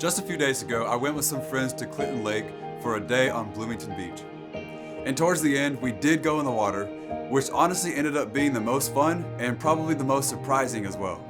Just a few days ago, I went with some friends to Clinton Lake for a day on Bloomington Beach. And towards the end, we did go in the water, which honestly ended up being the most fun and probably the most surprising as well.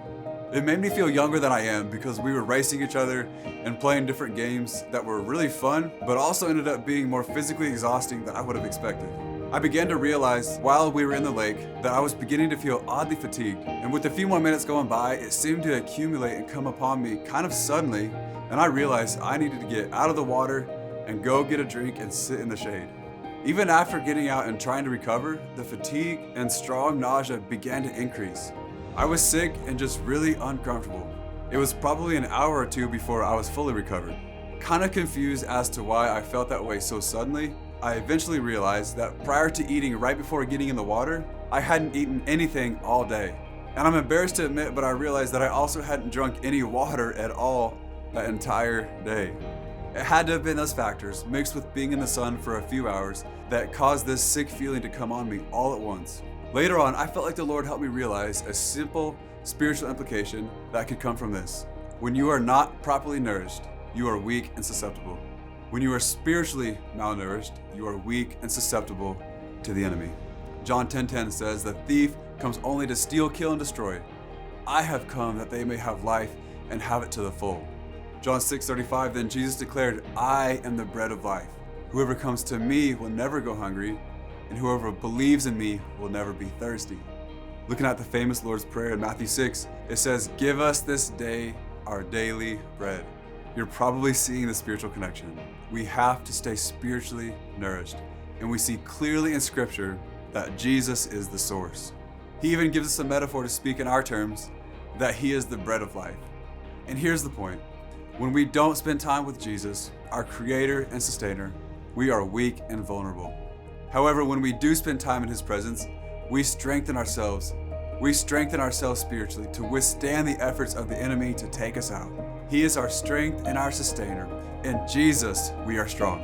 It made me feel younger than I am because we were racing each other and playing different games that were really fun, but also ended up being more physically exhausting than I would have expected. I began to realize while we were in the lake that I was beginning to feel oddly fatigued, and with a few more minutes going by, it seemed to accumulate and come upon me kind of suddenly, and I realized I needed to get out of the water and go get a drink and sit in the shade. Even after getting out and trying to recover, the fatigue and strong nausea began to increase. I was sick and just really uncomfortable. It was probably an hour or two before I was fully recovered. Kind of confused as to why I felt that way so suddenly, I eventually realized that prior to eating right before getting in the water, I hadn't eaten anything all day. And I'm embarrassed to admit, but I realized that I also hadn't drunk any water at all that entire day. It had to have been those factors, mixed with being in the sun for a few hours, that caused this sick feeling to come on me all at once. Later on, I felt like the Lord helped me realize a simple spiritual implication that could come from this. When you are not properly nourished, you are weak and susceptible. When you are spiritually malnourished, you are weak and susceptible to the enemy. John 10:10 says, "The thief comes only to steal, kill, and destroy. I have come that they may have life and have it to the full." John 6:35, then Jesus declared, "I am the bread of life. Whoever comes to me will never go hungry, and whoever believes in me will never be thirsty." Looking at the famous Lord's Prayer in Matthew 6, it says, "Give us this day our daily bread." You're probably seeing the spiritual connection. We have to stay spiritually nourished, and we see clearly in Scripture that Jesus is the source. He even gives us a metaphor to speak in our terms, that He is the bread of life. And here's the point. When we don't spend time with Jesus, our Creator and Sustainer, we are weak and vulnerable. However, when we do spend time in His presence, we strengthen ourselves. We strengthen ourselves spiritually to withstand the efforts of the enemy to take us out. He is our strength and our sustainer. In Jesus, we are strong.